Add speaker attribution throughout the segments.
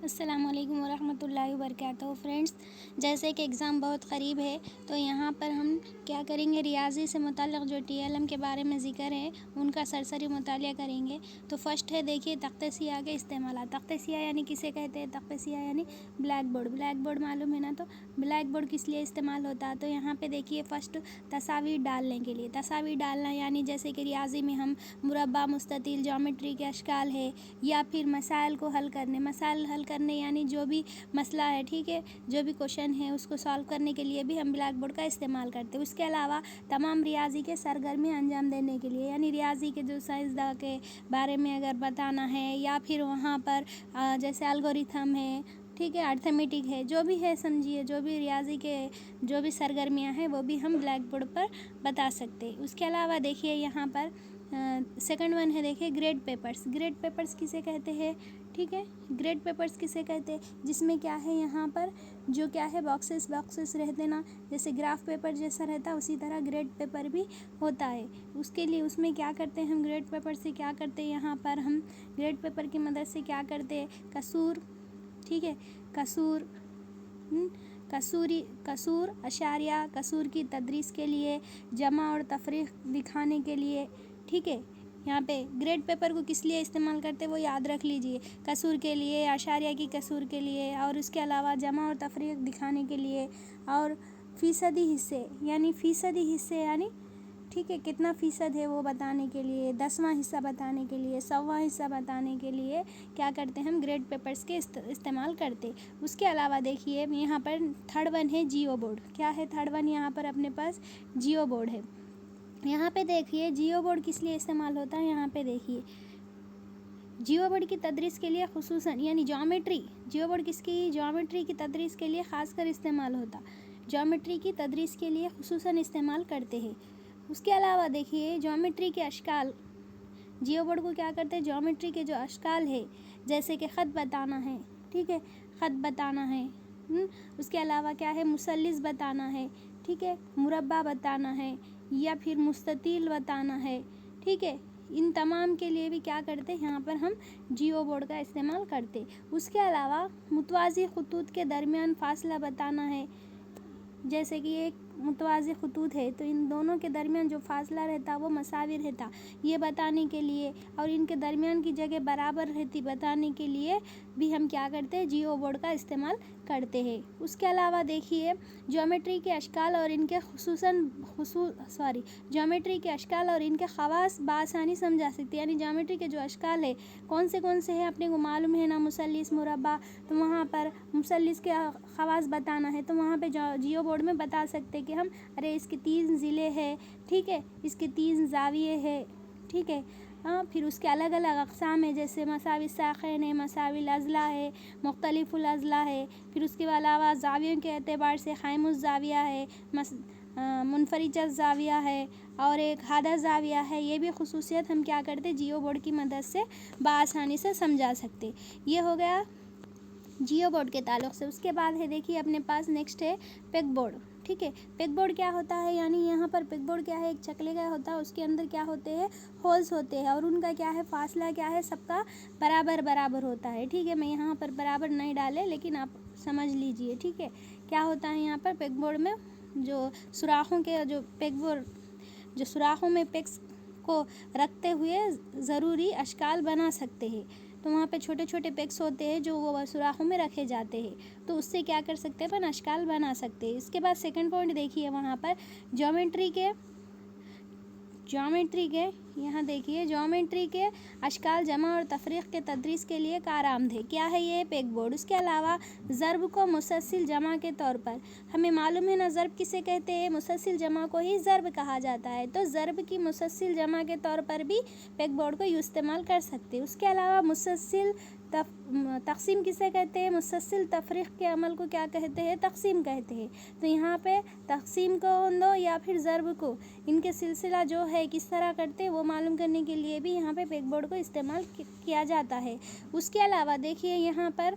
Speaker 1: السلام علیکم ورحمۃ اللہ وبرکاتہ فرینڈس، جیسے کہ ایگزام بہت قریب ہے تو یہاں پر ہم کیا کریں گے، ریاضی سے متعلق جو ٹی ایل ایم کے بارے میں ذکر ہے ان کا سرسری مطالعہ کریں گے۔ تو فرسٹ ہے، دیکھیے تختہ سیاہ کے استعمالات۔ تختہ سیاہ یعنی کسے کہتے ہیں؟ تختہ سیاہ یعنی بلیک بورڈ۔ بلیک بورڈ معلوم ہے نا، تو بلیک بورڈ کس لیے استعمال ہوتا ہے؟ تو یہاں پہ دیکھیے فرسٹ تصاویر ڈالنے کے لیے۔ تصاویر ڈالنا یعنی جیسے کہ ریاضی میں ہم مربع، مستطیل، جیومیٹری کے اشکال ہے، یا پھر مسائل کو حل کرنے۔ مسائل حل کرنے یعنی جو بھی مسئلہ ہے، ٹھیک ہے، جو بھی کوشچن ہے اس کو سالو کرنے کے لیے بھی ہم بلیک بورڈ کا استعمال کرتے ہیں۔ اس کے علاوہ تمام ریاضی کے سرگرمیاں انجام دینے کے لیے، یعنی ریاضی کے جو سائنسداں کے بارے میں اگر بتانا ہے، یا پھر وہاں پر جیسے الگوریتھم ہے، ٹھیک ہے، ارتھمیٹک ہے، جو بھی ہے سمجھیے، جو بھی ریاضی کے جو بھی سرگرمیاں ہیں وہ بھی ہم بلیک بورڈ پر بتا سکتے۔ اس کے علاوہ دیکھیے یہاں پر سیکنڈ ون ہے، دیکھیے گریڈ پیپرز۔ گریڈ پیپرز کسے کہتے ہیں؟ ٹھیک ہے، گریڈ پیپرز کسے کہتے ہیں؟ جس میں کیا ہے، یہاں پر جو کیا ہے، باکسز رہتے نا، جیسے گراف پیپر جیسا رہتا اسی طرح گریڈ پیپر بھی ہوتا ہے۔ اس کے لیے اس میں کیا کرتے ہیں ہم، گریڈ پیپر سے کیا کرتے ہیں، یہاں پر ہم گریڈ پیپر کی مدد سے کیا کرتے ہیں، کسور، ٹھیک ہے، کسور اشاریہ، کسور کی تدریس کے لیے، جمع اور تفریق دکھانے کے لیے، ٹھیک ہے۔ یہاں پہ گریڈ پیپر کو کس لیے استعمال کرتے وہ یاد رکھ لیجئے، کسور کے لیے، اشاریہ کی کسور کے لیے، اور اس کے علاوہ جمع اور تفریق دکھانے کے لیے، اور فیصدی حصے یعنی ٹھیک ہے کتنا فیصد ہے وہ بتانے کے لیے، 10واں حصہ بتانے کے لیے، 100واں حصہ بتانے کے لیے کیا کرتے ہیں ہم، گریڈ پیپرز کے استعمال کرتے۔ اس کے علاوہ دیکھیے یہاں پر تھرڈ ون ہے جیو بورڈ۔ کیا ہے تھرڈ ون؟ یہاں پر اپنے پاس جیو بورڈ ہے۔ یہاں پہ دیکھیے جیو بورڈ کس لیے استعمال ہوتا ہے، یہاں پہ دیکھیے جیو بورڈ کی تدریس کے لیے خصوصاً، یعنی جیومیٹری، جیو بورڈ کس کی، جیومیٹری کی تدریس کے لیے خاص کر استعمال ہوتا، جیومیٹری کی تدریس کے لیے خصوصاً استعمال کرتے ہیں۔ اس کے علاوہ دیکھیے جیومیٹری کے اشکال، جیو بورڈ کو کیا کرتے ہیں، جیومیٹری کے جو اشکال ہے، جیسے کہ خط بتانا ہے، ٹھیک ہے، خط بتانا ہے، اس کے علاوہ کیا ہے، مثلث بتانا ہے، ٹھیک ہے، مربع بتانا ہے، یا پھر مستطیل بتانا ہے، ٹھیک ہے، ان تمام کے لیے بھی کیا کرتے ہیں، یہاں پر ہم جیو بورڈ کا استعمال کرتے۔ اس کے علاوہ متوازی خطوط کے درمیان فاصلہ بتانا ہے، جیسے کہ ایک متوازی خطوط ہے تو ان دونوں کے درمیان جو فاصلہ رہتا وہ مساوی رہتا، یہ بتانے کے لیے، اور ان کے درمیان کی جگہ برابر رہتی بتانے کے لیے بھی ہم کیا کرتے ہیں، جیو بورڈ کا استعمال کرتے ہیں۔ اس کے علاوہ دیکھیے جیومیٹری کے اشکال اور ان کے جیومیٹری کے اشکال اور ان کے خواص بآسانی سمجھا سکتے، یعنی جیومیٹری کے جو اشکال ہے کون سے ہیں اپنے کو معلوم ہے نا، مثلث، مربع، تو وہاں پر مثلث کے خواص بتانا ہے تو وہاں پہ جیو بورڈ میں بتا سکتے کہ ہم ارے اس کے 3 ضلع ہے، ٹھیک ہے، اس کے 3 زاویے ہے، ٹھیک ہے، پھر اس کے الگ الگ اقسام ہے، جیسے مساوی الساقین ہے، مساوی الاضلاع ہے، مختلف الاضلاع ہے، پھر اس کے علاوہ زاویوں کے اعتبار سے قائم الزاویہ ہے، منفرج الزاویہ ہے، اور ایک حادہ زاویہ ہے۔ یہ بھی خصوصیت ہم کیا کرتے، جیو بورڈ کی مدد سے بآسانی سے سمجھا سکتے۔ یہ ہو گیا جیو بورڈ کے تعلق سے۔ اس کے بعد ہے دیکھیے اپنے پاس نیکسٹ ہے پیگ بورڈ، ٹھیک ہے۔ پیگ بورڈ کیا ہوتا ہے، یعنی یہاں پر پیگ بورڈ کیا ہے، ایک چکلے کا ہوتا ہے، اس کے اندر کیا ہوتے ہیں، ہولز ہوتے ہیں، اور ان کا کیا ہے، فاصلہ کیا ہے، سب کا برابر ہوتا ہے، ٹھیک ہے۔ میں یہاں پر برابر نہیں ڈالے لیکن آپ سمجھ لیجئے، ٹھیک ہے۔ کیا ہوتا ہے یہاں پر پیگ بورڈ میں، جو سوراخوں کے جو سوراخوں میں پیگز کو رکھتے ہوئے ضروری اشکال بنا سکتے ہیں، تو وہاں پہ چھوٹے چھوٹے پیگز ہوتے ہیں جو وہ سوراخوں میں رکھے جاتے ہیں، تو اس سے کیا کر سکتے ہیں، اپن اشکال بنا سکتے ہیں۔ اس کے بعد سیکنڈ پوائنٹ دیکھیے وہاں پر جیومیٹری کے یہاں دیکھیے جیومیٹری کے اشکال جمع اور تفریق کے تدریس کے لیے کارآمد ہے۔ کیا ہے یہ پیگ بورڈ؟ اس کے علاوہ ضرب کو مسلسل جمع کے طور پر، ہمیں معلوم ہے نا ضرب کسے کہتے ہیں، مسلسل جمع کو ہی ضرب کہا جاتا ہے، تو ضرب کی مسلسل جمع کے طور پر بھی پیگ بورڈ کو استعمال کر سکتے۔ اس کے علاوہ مسلسل تقسیم کسے کہتے ہیں، مسلسل تفریق کے عمل کو کیا کہتے ہیں، تقسیم کہتے ہیں۔ تو یہاں پہ تقسیم کو دو یا پھر ضرب کو، ان کے سلسلہ جو ہے کس طرح کرتے وہ معلوم کرنے کے لیے بھی یہاں پہ پیگ بورڈ کو استعمال کیا جاتا ہے۔ اس کے علاوہ دیکھیے یہاں پر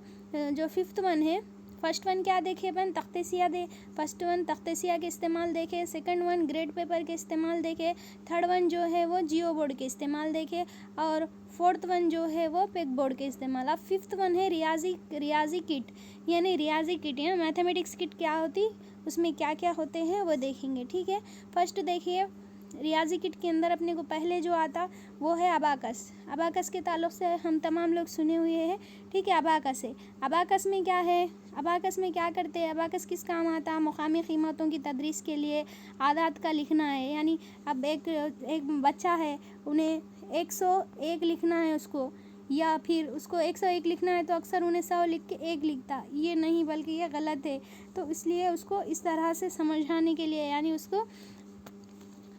Speaker 1: جو ففتھ ون ہے، فرسٹ ون کیا دیکھے اپن، تختہ سیاہ فرسٹ ون تختہ سیاہ کے استعمال دیکھے، سیکنڈ ون گریڈ پیپر کے استعمال دیکھے، تھرڈ ون جو ہے وہ جیو بورڈ کے استعمال دیکھے، اور फोर्थ वन जो है वो पेग बोर्ड के इस्तेमाल। अब फिफ्थ वन है रियाजी किट, यानी रियाजी किट या मैथमेटिक्स किट क्या होती, उसमें क्या क्या होते हैं वो देखेंगे, ठीक है। फर्स्ट देखिए रियाजी किट के अंदर अपने को पहले जो आता वो है अबाकस। अबाकस के ताल्लुक़ से हम तमाम लोग सुने हुए हैं, ठीक है। अबाकस है, अबाकस में क्या है, अबाकस में क्या करते हैं, अबाकस किस काम आता है, मुकामी कीमतों की तदरीस के लिए आदात का लिखना है। यानी अब एक बच्चा है, उन्हें 101 लिखना है उसको, या फिर उसको 101 लिखना है तो अक्सर उन्हें 100 लिख के 1 लिखता, ये नहीं बल्कि ये गलत है। तो इसलिए उसको इस तरह से समझाने के लिए, यानी उसको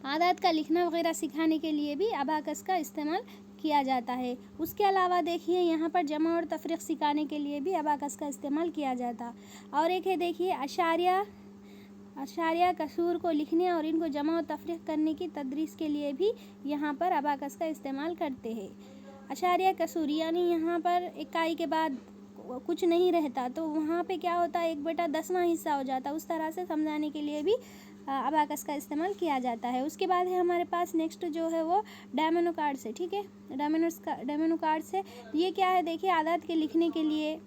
Speaker 1: आदात का लिखना वगैरह सिखाने के लिए भी अबाकस का इस्तेमाल किया जाता है। उसके अलावा देखिए यहाँ पर जमा और तफरीक सिखाने के लिए भी अबाकस का इस्तेमाल किया जाता। और एक है देखिए अशारिया कसूर को लिखने और इनको जमा और तफरीक करने की तदरीस के लिए भी यहाँ पर अबाकस का इस्तेमाल करते हैं। अशारिया कसूर यानी यहाँ पर इकाई के बाद कुछ नहीं रहता, तो वहाँ पे क्या होता है, 1/10वां हिस्सा हो जाता, उस तरह से समझाने के लिए भी अबाकस का इस्तेमाल किया जाता है। उसके बाद है हमारे पास नेक्स्ट जो है वो डायमनो कार्ड से, ठीक है। डायमनो कार्ड से ये क्या है देखिए, आदात के लिखने के लिए,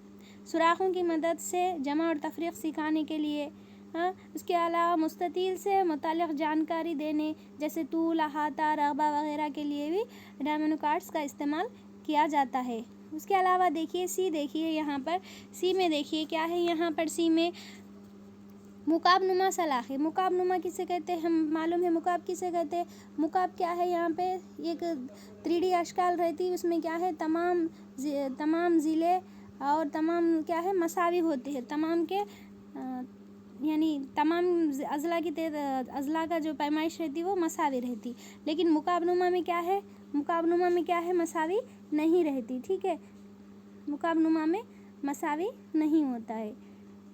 Speaker 1: सुराखों की मदद से जमा और तफरीक सिखाने के लिए, हाँ। उसके अलावा मुस्ततील से मुताल्लिक़ जानकारी देने जैसे तूल, अहाता, रग़बा वगैरह के लिए भी डायमनो कार्ड्स का इस्तेमाल किया जाता है। उसके अलावा देखिए सी, देखिए यहाँ पर सी में देखिए क्या है, यहाँ पर सी में मुकाबनुमा सलाख़े। मुकाबनुमा किसे कहते हैं, हम मालूम है मुकाब किसे कहते हैं। मुकाब क्या है, यहाँ पे एक 3D अशकाल रहती है, उसमें क्या है तमाम ज़िले और तमाम क्या है मसावी होती है, तमाम के यानी तमाम अज़ला का जो पैमाइश रहती है वो मसावी रहती। लेकिन मुकाबनुमा में क्या है, मुकाबनुमा में क्या है, मसावी नहीं रहती, ठीक है। मुकाबनुमा में मसावी नहीं होता है,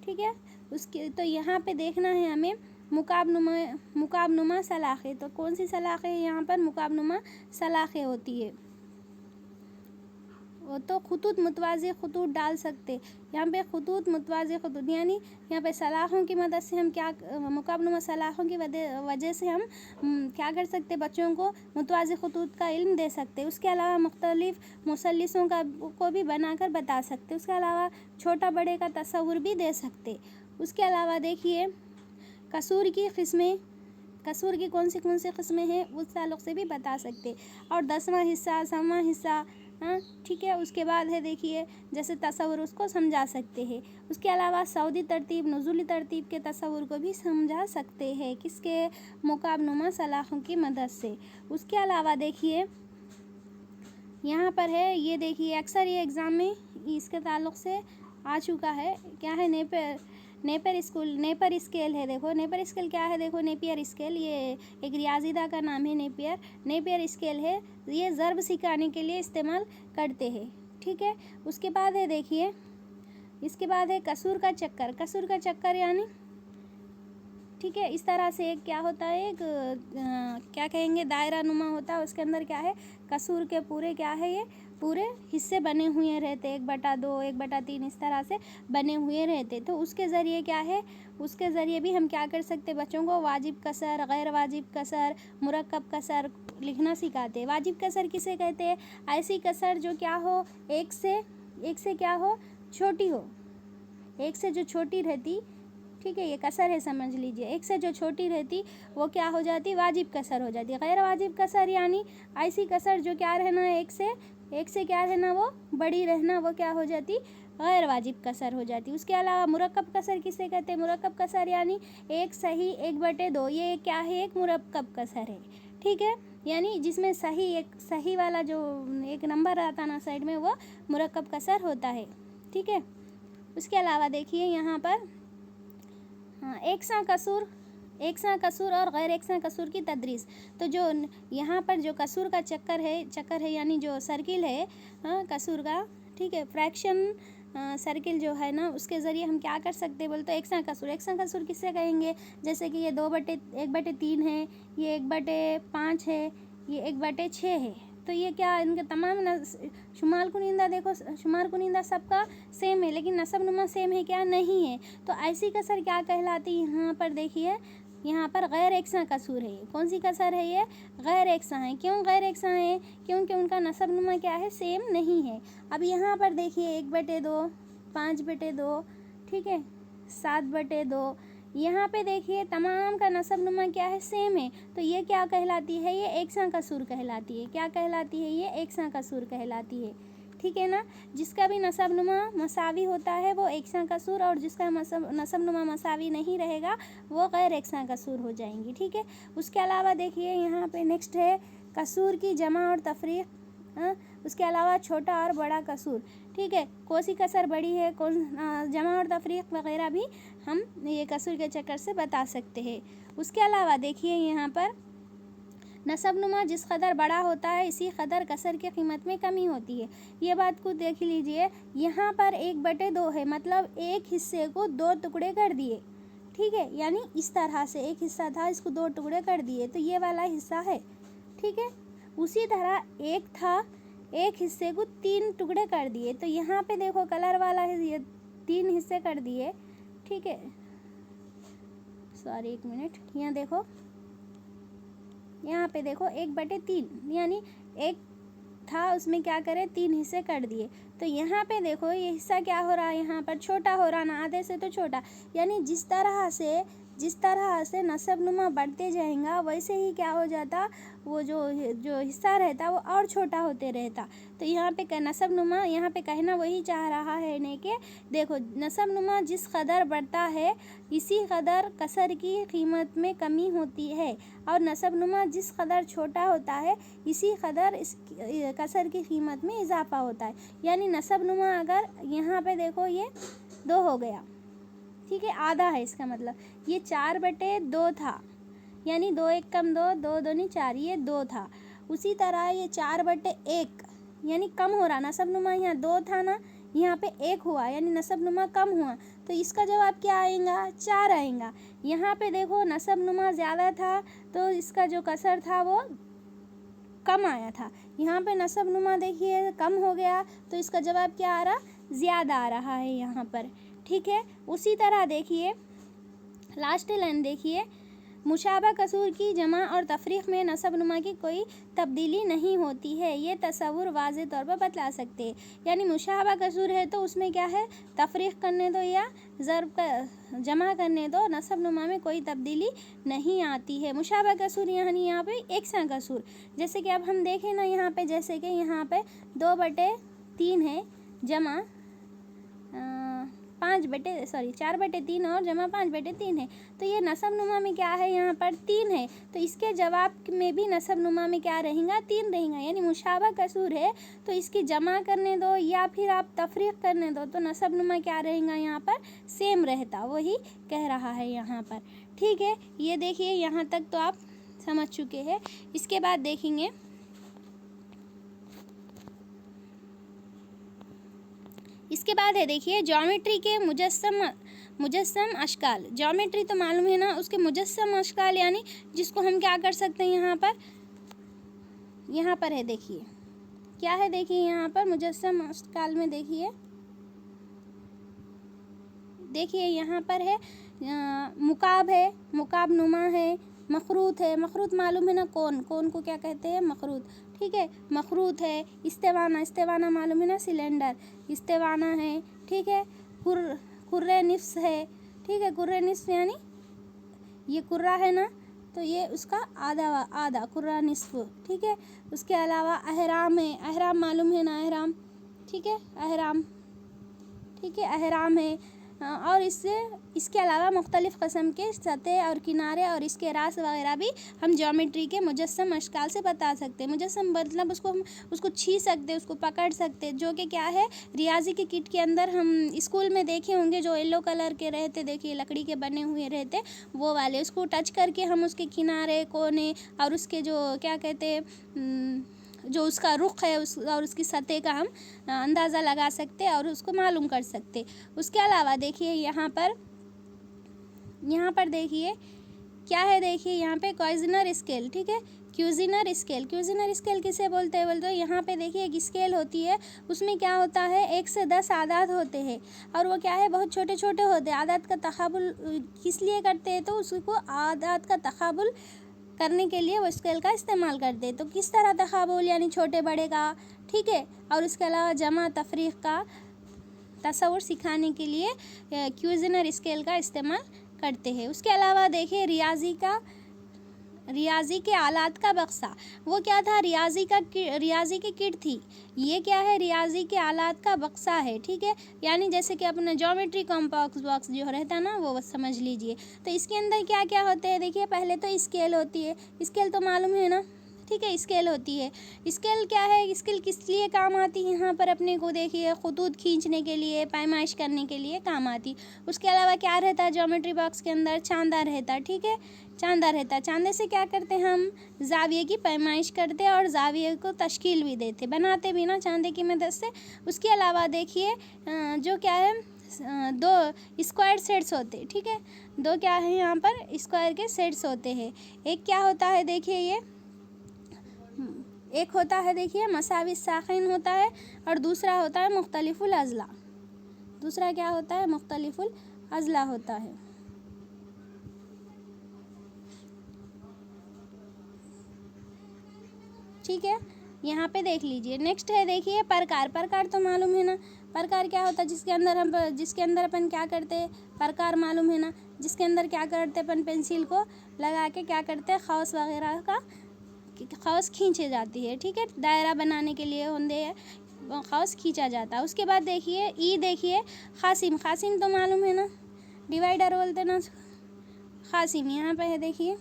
Speaker 1: ठीक है। उसके तो यहाँ पे देखना है हमें मुकाबनुमा सलाख़े, तो कौन सी सलाख़े है यहाँ पर, मुकाबनुमा सलाख़े होती है। वो तो खुतूत मुतवाज़ी खुतूत डाल सकते, यहाँ पे खुतूत मुतवाज़ी खुतूत, यानी यहाँ पे सलाख़ों की मदद से हम क्या, मुकाबनुमा सलाख़ों की वजह से हम क्या कर सकते, बच्चों को मुतवाज़ी खुतूत का इल्म दे सकते। उसके अलावा मुख्तलिफ़ मुसल्लिसों को भी बनाकर बता सकते। उसके अलावा छोटा बड़े का तस्वुर भी दे सकते। उसके अलावा देखिए कसूर की क़िस्में, कसूर की कौन सी क़िस्में हैं उस ताल्लुक़ से भी बता सकते। और 10वां हिस्सा, 7वां हिस्सा, हाँ ठीक है। उसके बाद है देखिए जैसे तस्वुर, उसको समझा सकते हैं। उसके अलावा सऊदी तरतीब, नुज़ूली तरतीब के तस्वुर को भी समझा सकते हैं, किसके, मुकाबनुमा सलाख़ों की मदद से। उसके अलावा देखिए यहाँ पर है, ये देखिए अक्सर ये एग्ज़ाम में इसके ताल्लुक़ से आ चुका है, क्या है, नेपर स्केल है। देखो नेपर स्केल क्या है, देखो नेपियर स्केल, ये एक रियाज़ीदा का नाम है। नेपियर स्केल है, ये ज़र्ब सिखाने के लिए इस्तेमाल करते हैं, ठीक है। उसके बाद है देखिए, इसके बाद है कसूर का चक्कर। कसूर का चक्कर यानी, ठीक है, इस तरह से एक क्या होता है, एक क्या कहेंगे, दायरा नुमा होता है, उसके अंदर क्या है, कसूर के पूरे क्या है, ये पूरे हिस्से बने हुए रहते, 1/2, 1/3 इस तरह से बने हुए रहते। तो उसके ज़रिए क्या है, उसके ज़रिए भी हम क्या कर सकते, बच्चों को वाजिब कसर, गैर वाजिब कसर, मुरक्कब कसर लिखना सिखाते। वाजिब कसर किसे कहते हैं, ऐसी कसर जो क्या हो, एक से क्या हो, छोटी हो, एक से जो छोटी रहती, ठीक है, ये कसर है समझ लीजिए। एक से जो छोटी रहती वो क्या हो जाती, वाजिब कसर हो जाती। गैर वाजिब कसर यानी ऐसी कसर जो क्या रहना, एक से क्या रहना, वो बड़ी रहना, वो क्या हो जाती, गैर वाजिब कसर हो जाती। उसके अलावा मुरक्कब कसर किसे कहते हैं, मुरक्कब कसर यानी 1 सही 1/2, ये क्या है, एक मुरक्कब कसर है, ठीक है। यानी जिसमें एक सही वाला जो एक नंबर आता ना साइड में, वो मुरक्कब कसर होता है, ठीक है। उसके अलावा देखिए यहाँ पर हाँ, एकसा कसूर और गैर एकसा कसूर की तदरीस। तो जो यहाँ पर जो कसूर का चक्कर है यानी जो सर्किल है, हाँ, कसूर का, ठीक है, फ्रैक्शन सर्किल जो है ना, उसके ज़रिए हम क्या कर सकते हैं, बोलते एकसा कसूर किससे कहेंगे, जैसे कि ये 1/3 है, ये 1/5 है, ये 1/6 है। तो ये क्या, इनके तमाम शुमार कुनिंदा, देखो शुमार कुनिंदा सबका सेम है, लेकिन नसब नुमा सेम है क्या, नहीं है। तो ऐसी कसर क्या कहलाती है, यहाँ पर देखिए यहाँ पर गैर यकसां कसूर है। कौन सी कसर है ये? गैर यकसां है। क्यों गैर यकसां है? क्योंकि उनका नसब नुमा क्या है? सेम नहीं है। अब यहाँ पर देखिए 1/2, 5/2, ठीक है, 7/2, यहाँ पे देखिए तमाम का नसब नुमा क्या है? सेम है। तो ये क्या कहलाती है? ये एकसां कसूर कहलाती है। क्या कहलाती है? ये एकसां कसूर कहलाती है, ठीक है ना। जिसका भी नसब नुमा मसावी होता है वो एकसां कसूर, और जिसका नसब नुमा मसावी नहीं रहेगा वो गैर एकसां कसूर हो जाएंगी, ठीक है। उसके अलावा देखिए यहाँ पे नेक्स्ट है कसूर की जमा और तफरीक, उसके अलावा छोटा और बड़ा कसूर, ठीक है। कौन सी कसर बड़ी है, कौन जमा और तफरीक वगैरह भी हम ये कसूर के चक्कर से बता सकते हैं। उसके अलावा देखिए यहाँ पर नसब नुमा जिस कदर बड़ा होता है इसी कदर कसर की कीमत में कमी होती है। ये बात को देख लीजिए, यहाँ पर 1/2 है, मतलब एक हिस्से को 2 टुकड़े कर दिए, ठीक है। यानी इस तरह से एक हिस्सा था, इसको 2 टुकड़े कर दिए, तो ये वाला हिस्सा है, ठीक है। उसी तरह एक था, एक हिस्से को 3 टुकड़े कर दिए, तो यहाँ पे देखो कलर वाला है, ये 3 हिस्से कर दिए, ठीक है। सॉरी, 1 मिनट, यहाँ देखो, यहाँ पे देखो 1/3, यानी एक था उसमें क्या करें 3 हिस्से कर दिए। तो यहाँ पे देखो ये हिस्सा क्या हो रहा है, यहाँ पर छोटा हो रहा ना, आधे से तो छोटा। यानी जिस तरह से नसब नुमा बढ़ते जाएगा वैसे ही क्या हो जाता, वो जो हिस्सा रहता वो और छोटा होते रहता। तो यहाँ पे नसब नुमा, यहाँ पे कहना वही चाह रहा है ने कि देखो नसब नुमा जिस कदर बढ़ता है इसी कदर कसर की कीमत में कमी होती है, और नसब नुमा जिस कदर छोटा होता है इसी कदर इस कसर की कीमत में इजाफा होता है। यानी नसब नुमा अगर यहाँ पे देखो ये 2 हो गया, ठीक है, आधा है इसका मतलब, ये 4/2 था, यानी 2 1 कम 2, 2 दूनी 4, ये 2 था। उसी तरह ये 4/1 यानी कम हो रहा, नसब नुमा यहाँ 2 था ना, यहाँ पे 1 हुआ, यानी नसब नुमा कम हुआ, तो इसका जवाब क्या आएगा? 4 आएगा। यहाँ पे देखो नसब नुमा ज़्यादा था तो इसका जो कसर था वो कम आया था, यहाँ पे नसब नुमा देखिए कम हो गया, तो इसका जवाब क्या आ रहा? ज़्यादा आ रहा है यहाँ पर, ठीक है। उसी तरह देखिए लास्ट लाइन देखिए, मुशाबा कसूर की जमा और तफरीक में नसब नुमा की कोई तब्दीली नहीं होती है, ये तसव्वुर वाज़े तौर पर बतला सकते हैं। यानी मुशाबा कसूर है तो उसमें क्या है, तफरीक करने दो या ज़र्ब का जमा करने दो, नसब नुमा में कोई तब्दीली नहीं आती है। मुशाबा कसूर यानी यहाँ पे एकसां कसूर, जैसे कि अब हम देखें ना यहाँ पे, जैसे कि यहाँ पे 2/3 है जमा 4/3 और जमा 5/3 है, तो ये नसब नुमा में क्या है, यहाँ पर 3 है, तो इसके जवाब में भी नसब नुमा में क्या रहेगा? 3 रहेगा। यानी मुशाबा कसूर है तो इसकी जमा करने दो या फिर आप तफरीक करने दो, तो नसब नुमा क्या रहेगा? यहाँ पर सेम रहता, वही कह रहा है यहाँ पर, ठीक है। ये देखिए यहाँ तक तो आप समझ चुके हैं। इसके बाद देखेंगे इसके बाद है देखिए ज्योमेट्री के मुजस्सम अशकाल। ज्योमेट्री तो मालूम है ना, उसके मुजस्सम अशकाल यानी जिसको हम क्या कर सकते हैं, यहाँ पर है देखिए क्या है, देखिए यहाँ पर मुजस्सम अशकाल में देखिए यहाँ पर है मुकाब है, मुकाब नुमा है, मखरूत है, मखरूत मालूम है ना, कोन को क्या कहते हैं? मखरूत, ठीक है, मखरूत है। इस्तेवाना मालूम है ना, सिलेंडर, इस्तेवाना है, ठीक है। कुर्रे निफ्स है, ठीक है, कुर्रे निफ्स यानी ये कुर्रा है ना, तो ये उसका आधा कुर्रा निस्फ, ठीक है। उसके अलावा अहराम है, अहराम मालूम है ना, अहराम, ठीक है, अहराम, ठीक है, अहराम है। और इसके अलावा मुख्तलिफ़ क़स्म के सतह और किनारे और इसके रास वगैरह भी हम ज्योमेट्री के मुजस्सम अशकाल से बता सकते हैं। मुजस्सम मतलब उसको छू सकते, उसको पकड़ सकते, जो कि क्या है, रियाजी की किट के अंदर हम स्कूल में देखे होंगे जो येलो कलर के रहते, देखिए लकड़ी के बने हुए रहते, वो वाले, उसको टच करके हम उसके किनारे कोने और उसके जो क्या कहते हैं जो उसका रुख है और उसकी सतह का हम अंदाज़ा लगा सकते और उसको मालूम कर सकते। उसके अलावा देखिए यहाँ पर देखिए क्या है, देखिए यहाँ पे क्वाइजनर स्केल, ठीक है, क्यूजिनर स्केल, क्यूजिनर स्केल किसे बोलते हैं? बोलते हैं यहाँ पे देखिए एक स्केल होती है, उसमें क्या होता है 1 से 10 आदात होते हैं और वो क्या है बहुत छोटे छोटे होते हैं। आदात का तकाबुल किस लिए करते हैं? तो उसको आदात का तकाबुल करने के लिए वो स्केल का इस्तेमाल करते हैं। तो किस तरह तकाबुल यानी छोटे बड़े का, ठीक है। और उसके अलावा जमा तफरीक का तसव्वुर सिखाने के लिए क्यूजिनर स्केल का इस्तेमाल करते हैं। उसके अलावा देखिए रियाजी के आलात का बक्सा, वो क्या था? रियाजी की किट थी। ये क्या है? रियाजी के आलात का बक्सा है, ठीक है। यानी जैसे कि अपना ज्योमेट्री कॉम्पास बॉक्स जो रहता है ना, वो बस समझ लीजिए। तो इसके अंदर क्या क्या होते हैं? देखिए पहले तो स्केल होती है, स्केल तो मालूम है ना, ठीक है। स्केल होती है, स्केल क्या है? स्केल किस लिए काम आती है? यहाँ पर अपने को देखिए खतूत खींचने के लिए, पैमाइश करने के लिए काम आती। उसके अलावा क्या रहता है ज्योमेट्री बॉक्स के अंदर? चांदा रहता है, ठीक है। चांदा रहता है, चांदे से क्या करते हैं हम? जाविये की पैमाइश करते और जाविये को तश्कील भी देते, बनाते भी ना चांदे की मदद से। उसके अलावा देखिए जो क्या है 2 स्क्वायर सेट्स होते, ठीक है। 2 क्या है यहाँ पर स्क्वायर के सेट्स होते हैं। एक क्या होता है देखिए, ये एक होता है देखिए मसावी साखिन होता है और दूसरा होता है मुख्तलिफुल अज़ला। दूसरा क्या होता है? मुख्तलिफुल अज़ला होता है, ठीक है। यहाँ पे देख लीजिए। नेक्स्ट है देखिए प्रकार, प्रकार तो मालूम है ना, प्रकार क्या होता है? जिसके अंदर अपन क्या करते हैं? प्रकार मालूम है ना, जिसके अंदर क्या करते हैं अपन? पेंसिल को लगा के क्या करते हैं? खौस वगैरह का खौस खींचे जाती है, ठीक है। दायरा बनाने के लिए होंदे खौस खींचा जाता है। उसके बाद देखिए देखिए खासिम, खासिम तो मालूम है ना, डिवाइडर बोलते ना खासिम। यहाँ पे है देखिए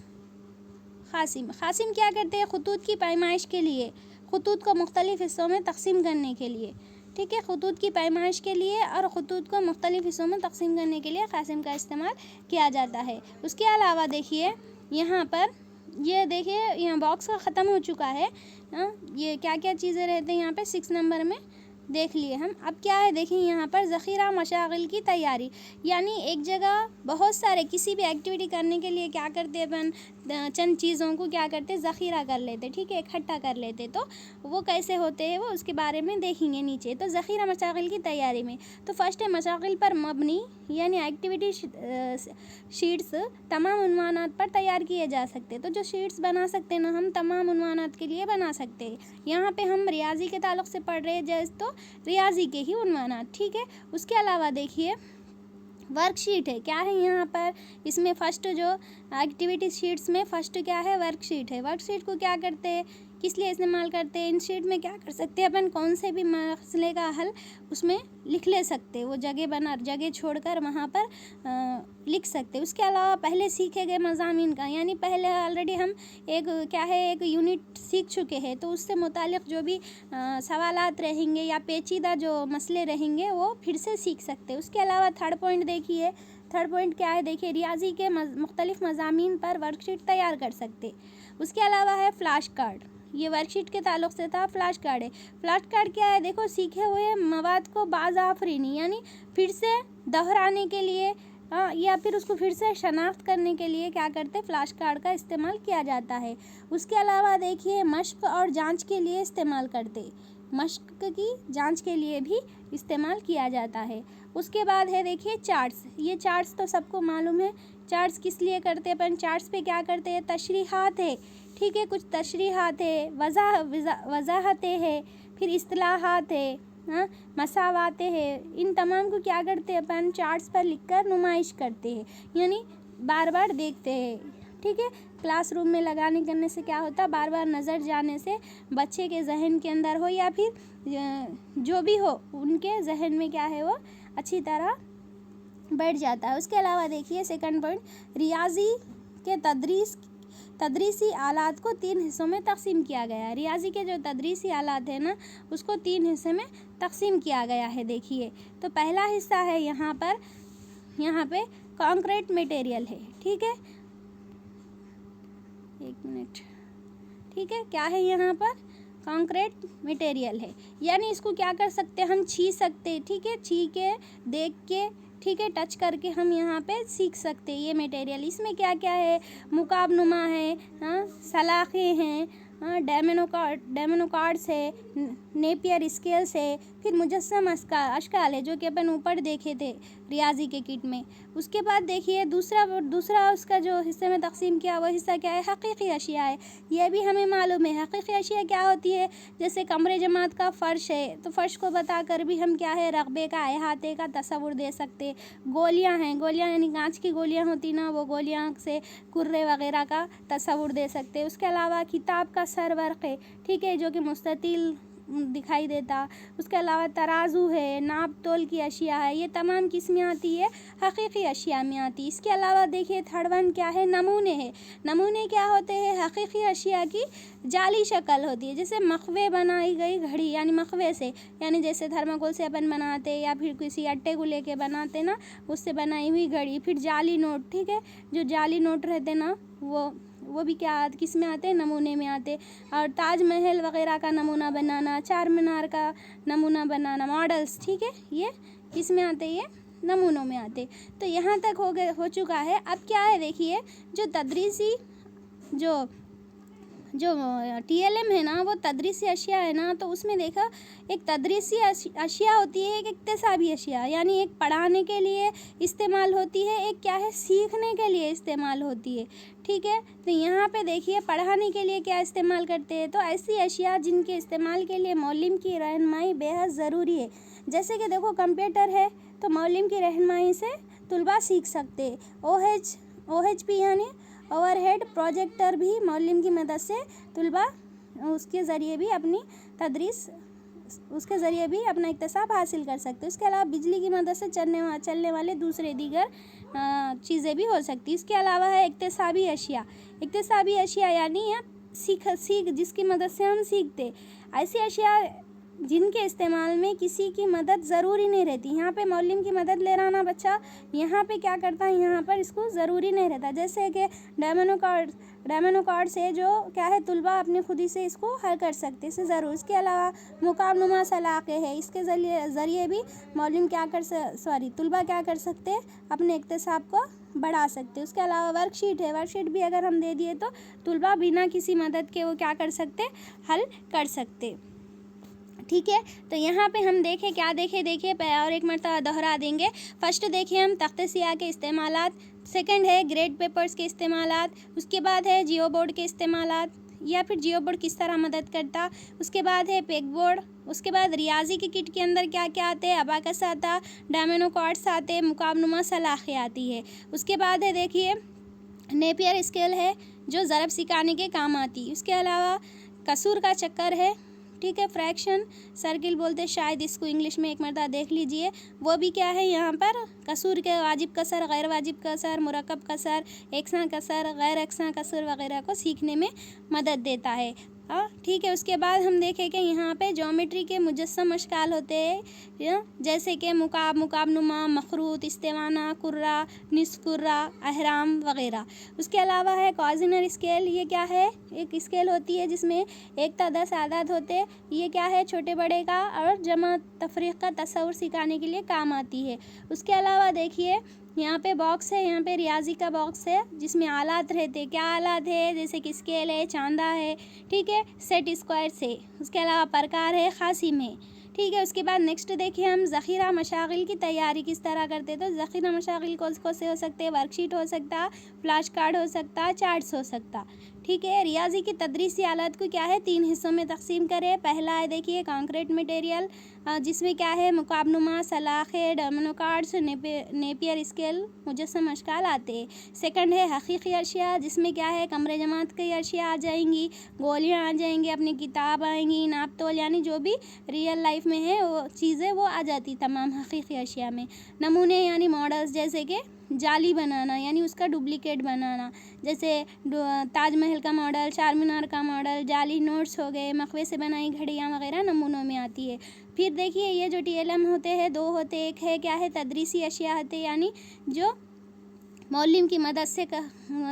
Speaker 1: खासिम, खासिम क्या करते हैं? खतूत की पैमाइश के लिए, खतूत को मुख्तलिफ़ हिस्सों में तकसीम करने के लिए, ठीक है। खतूत की पैमाइश के लिए और खतूत को मुख्तलिफ़ हिस्सों में तकसीम करने के लिए खासिम का इस्तेमाल किया जाता है। उसके अलावा देखिए यहाँ पर ये देखिए यहाँ बॉक्स का ख़त्म हो चुका है। ये क्या क्या चीज़ें रहते हैं यहाँ पे 6 नंबर में देख लिए हम। अब क्या है देखिए यहाँ पर ज़ख़ीरा मशागिल की तैयारी, यानी एक जगह बहुत सारे किसी भी एक्टिविटी करने के लिए क्या करते अपन? चंद चीज़ों को क्या करते? ज़ख़ीरा कर लेते, ठीक है, इकट्ठा कर लेते। तो वो कैसे होते हैं वो उसके बारे में देखेंगे नीचे। तो ज़ख़ीरा मशागिल की तैयारी में तो फर्स्ट है मशागिल पर मबनी, यानी एक्टिविटी शीट्स तमाम उन्वानात पर तैयार किए जा सकते हैं। तो जो शीट्स बना सकते हैं ना हम तमाम उन्वानात के लिए बना सकते हैं। यहाँ पे हम रियाजी के ताल्लुक़ से पढ़ रहे हैं जैसे, तो रियाजी के ही उन्वानात, ठीक है। उसके अलावा देखिए वर्कशीट है, क्या है यहाँ पर? इसमें फ़र्स्ट जो एक्टिविटी शीट्स में फ़र्स्ट क्या है? वर्कशीट है। वर्कशीट को क्या करते हैं, किस लिए इस्तेमाल करते हैं? इन शीट में क्या कर सकते हैं अपन? कौन से भी मसले का हल उसमें लिख ले सकते, वो जगह छोड़कर वहाँ पर लिख सकते। उसके अलावा पहले सीखे गए मज़ामीन का, यानी पहले ऑलरेडी हम एक यूनिट सीख चुके हैं, तो उससे मुतालिक जो भी सवालात रहेंगे या पेचीदा जो मसले रहेंगे वो फिर से सीख सकते। उसके अलावा थर्ड पॉइंट देखिए, थर्ड पॉइंट क्या है? देखिए रियाजी के मुख्तलिफ़ मज़ामीन पर वर्कशीट तैयार कर सकते। उसके अलावा है फ्लैश कार्ड, ये वर्कशीट के ताल्लुक़ से था। फ्लैश कार्ड है, फ्लैश कार्ड क्या है? देखो सीखे हुए मवाद को बाज़ाफ़रीनी यानी फिर से दोहराने के लिए या फिर उसको फिर से शनाख्त करने के लिए क्या करते? फ्लैश कार्ड का इस्तेमाल किया जाता है। उसके अलावा देखिए मश्क और जांच के लिए इस्तेमाल करते, मश्क की जांच के लिए भी इस्तेमाल किया जाता है। उसके बाद है देखिए चार्ट्स, ये चार्ट्स तो सबको मालूम है। चार्ट्स किस लिए करते हैं अपन? चार्ट्स पे क्या करते हैं? तशरीहात है, ठीक है, कुछ तशरीहात है, वज़ाहतें है, फिर इस्तिलाहात है, मसावातें है, इन तमाम को क्या करते हैं अपन? चार्ट्स पर लिखकर नुमाइश करते हैं, यानी बार बार देखते हैं, ठीक है। क्लासरूम में लगाने करने से क्या होता है? बार बार नज़र जाने से बच्चे के जहन के अंदर हो या फिर जो भी हो उनके जहन में क्या है वो अच्छी तरह बैठ जाता है। उसके अलावा देखिए सेकंड पॉइंट, रियाजी के तदरीसी आलात को 3 हिस्सों में तकसीम किया गया है। रियाजी के जो तदरीसी आलात है ना उसको 3 हिस्से में तकसीम किया गया है। देखिए तो पहला हिस्सा है यहाँ पे कॉन्क्रीट मटेरियल है, ठीक है, एक मिनट, ठीक है, क्या है यहाँ पर? कॉन्क्रीट मटेरियल है, यानी इसको क्या कर सकते हैं हम, छी सकते हैं, ठीक है, छी के, देख के, ठीक है, टच करके हम यहाँ पे सीख सकते हैं ये मटेरियल। इसमें क्या क्या है, मुकाबनुमा है, हाँ, सलाखें हैं, हाँ, डेमोनोकार्ड्स है, नेपियर स्केल्स है, फिर मुजस्सम अशकाल है जो कि अपन ऊपर देखे थे रियाजी के किट में। उसके बाद देखिए दूसरा उसका जो हिस्से में तकसीम किया वो हिस्सा क्या है, हकीकी अशिया है। ये भी हमें मालूम है हकीकी अशिया क्या होती है। जैसे कमरे जमात का फ़र्श है तो फ़र्श को बता कर भी हम क्या है, रकबे का, अहाते का तस्वुर दे सकते। गोलियाँ हैं, गोलियाँ यानी कांच की गोलियाँ होती ना, वो गोलियाँ से कुर्रे वगैरह का तस्वुर दे सकते। उसके अलावा किताब का सरवर्क है, ठीक है, जो कि मुस्ततिल दिखाई देता। उसके अलावा तराजू है, नाप तोल की अशिया है, ये तमाम किस में आती है, हकीकी अशिया में आती है। इसके अलावा देखिए थर्ड वन क्या है, नमूने हैं। नमूने क्या होते हैं, हकीकी अशिया की जाली शक्ल होती है। जैसे मखवे बनाई गई घड़ी, यानी मखवे से, यानी जैसे थर्माकोल से अपन बनाते या फिर किसी अट्टे को लेके बनाते ना, उससे बनाई हुई घड़ी। फिर जाली नोट, ठीक है, जो जाली नोट रहते ना वो भी क्या किस में आते हैं, नमूने में आते। और ताजमहल वगैरह का नमूना बनाना, चार मीनार का नमूना बनाना, मॉडल्स, ठीक है, ये किस में आते, ये नमूनों में आते। तो यहाँ तक हो चुका है। अब क्या है देखिए, जो तदरीसी जो TLM है ना, वो तदरीसी अशिया है ना, तो उसमें देखा एक तदरीसी अशिया होती है, एक इक्तिसाबी अशिया, यानी एक पढ़ाने के लिए इस्तेमाल होती है, एक क्या है, सीखने के लिए इस्तेमाल होती है, ठीक है। तो यहाँ पे देखिए पढ़ाने के लिए क्या इस्तेमाल करते हैं, तो ऐसी अशिया जिनके इस्तेमाल के लिए मौलिम की रहनुमाई बेहद ज़रूरी है। जैसे कि देखो कंप्यूटर है तो मौलिम की रहनुमाई से तुलबा सीख सकते। OHP यानी ओवरहेड प्रोजेक्टर भी मौलिम की मदद से तुलबा उसके ज़रिए भी अपनी तदरीस, उसके ज़रिए भी अपना इक्तिसाब हासिल कर सकते। इसके अलावा बिजली की मदद से चलने वाले दूसरे दीगर चीज़ें भी हो सकती। इसके अलावा है इक्तिसाबी अशिया। इक्तिसाबी अशिया यानी सीख जिसकी मदद से हम सीखते, ऐसी अशिया जिनके इस्तेमाल में किसी की मदद ज़रूरी नहीं रहती। यहाँ पे मौलिम की मदद ले रहा ना बच्चा, यहाँ पे क्या करता है, यहाँ पर इसको ज़रूरी नहीं रहता। जैसे कि डेमोनोकार्ड से जो क्या है, तुलबा अपनी खुदी से इसको हल कर सकते, इससे ज़रूर। इसके अलावा मुकाबनुमा सलाक़े है, इसके ज़रिए भी मौलिम तुलबा क्या कर सकते, अपने इक्तिसाब को बढ़ा सकते। उसके अलावा वर्कशीट भी अगर हम दे दिए तो तुलबा बिना किसी मदद के वो क्या कर सकते, हल कर सकते, ठीक है। तो यहाँ पे हम देखिए और एक मरतबा दोहरा देंगे। फर्स्ट देखिए हम तख्ते सियाह के इस्तेमालात, सेकंड है ग्रेड पेपर्स के इस्तेमालात, उसके बाद है जियो बोर्ड के इस्तेमालात या फिर जियो बोर्ड किस तरह मदद करता, उसके बाद है पेग बोर्ड, उसके बाद रियाजी की किट के अंदर क्या क्या आते हैं, अबाकस आता, डेमोनोकार्ड्स आते, मुकाबनुमा सलाखें आती है। उसके बाद है देखिए नेपियर स्केल है जो ज़रब सिखाने के काम आती। उसके अलावा कसूर का चक्कर है, ठीक है, फ्रैक्शन सर्किल बोलते शायद इसको इंग्लिश में, एक मरतबा देख लीजिए। वो भी क्या है, यहाँ पर कसूर के वाजिब कसर, गैर वाजिब कसर, मुरक्कब कसर, एकसां कसर, गैर एकसां कसर वगैरह को सीखने में मदद देता है, हाँ, ठीक है। उसके बाद हम देखें कि यहाँ पे ज्योमेट्री के मुजस्सम अशकाल होते हैं, जैसे कि मुकाबनुमा, मखरूत, इस्तेवाना, कुर्रा, निस्फ कुर्रा, अहराम वगैरह। उसके अलावा है कॉजिनर स्केल, ये क्या है, एक स्केल होती है जिसमें 1 ता 10 आदाद होते। ये क्या है, छोटे बड़े का और जमा तफरीक का तस्वुर सिखाने के लिए काम आती है। उसके अलावा देखिए यहाँ पे बॉक्स है, यहाँ पे रियाजी का बॉक्स है जिसमें आलात रहते। क्या आलात है, जैसे कि स्केल है, चांदा है, ठीक है, सेट स्क्वायर्स है। उसके अलावा प्रकार है, खासिम है, ठीक है। उसके बाद नेक्स्ट देखिए हम ज़ख़ीरा मशागिल की तैयारी किस तरह करते। तो ज़ख़ीरा मशागिल कौन से हो सकते हैं, वर्कशीट हो सकता, फ्लैश कार्ड हो सकता, चार्ट्स हो सकता, ठीक है। रियाजी की तदरीसी आलात को क्या है, 3 हिस्सों में तकसीम करें। पहला है देखिए कॉन्क्रीट मटेरियल, जिसमें क्या है, मुकाबनुमा, सलाखे, डेमोनोकार्ड्स, नेपियर स्केल, मुजस्सम अशकाल आते हैं। सेकंड है हकीकी अशिया, जिसमें क्या है, कमरे जमात की अशिया आ जाएंगी, गोलियाँ आ जाएंगी, अपनी किताब आएंगी, नाप तोल यानी जो भी रियल लाइफ में है वो चीज़ें वो आ जाती तमाम हकीकी अशिया में। नमूने यानी मॉडल्स, जैसे कि जाली बनाना यानी उसका डुप्लिकेट बनाना, जैसे ताजमहल का मॉडल, चार मीनार का मॉडल, जाली नोट्स हो गए, मखवे से बनाई घड़ियाँ वगैरह नमूनों में आती है। फिर देखिए ये जो TLM होते हैं 2 होते, एक है क्या है, तदरीसी अशिया होते यानी जो معلم کی مدد سے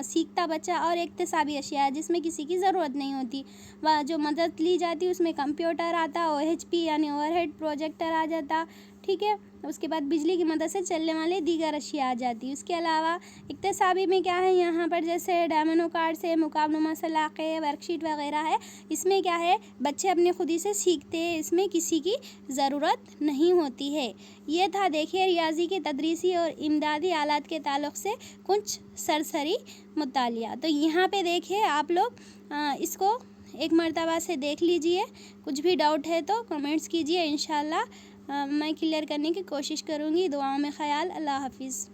Speaker 1: سیکھتا بچہ اور اکتسابی اشیاء ہے جس میں کسی کی ضرورت نہیں ہوتی، وہ جو مدد لی جاتی اس میں کمپیوٹر آتا، OHP یعنی اوور ہیڈ پروجیکٹر آ جاتا، ٹھیک ہے. اس کے بعد بجلی کی مدد سے چلنے والے دیگر اشیاء آ جاتی. اس کے علاوہ اکتسابی میں کیا ہے یہاں پر، جیسے ڈائمنو کارڈ سے مقام نما سلاخیں، ورک شیٹ وغیرہ ہے. اس میں کیا ہے بچے اپنے خود ہی سے سیکھتے ہیں، اس میں کسی کی ضرورت نہیں ہوتی ہے. یہ تھا دیکھیے ریاضی کے تدریسی اور امدادی آلات کے تعلق سے کچھ سرسری مطالعہ. تو یہاں پہ دیکھیں آپ لوگ اس کو ایک مرتبہ سے دیکھ لیجئے. کچھ بھی ڈاؤٹ ہے تو کمنٹس کیجئے، انشاءاللہ میں کلیئر کرنے کی کوشش کروں گی. دعاؤں میں خیال. اللہ حافظ.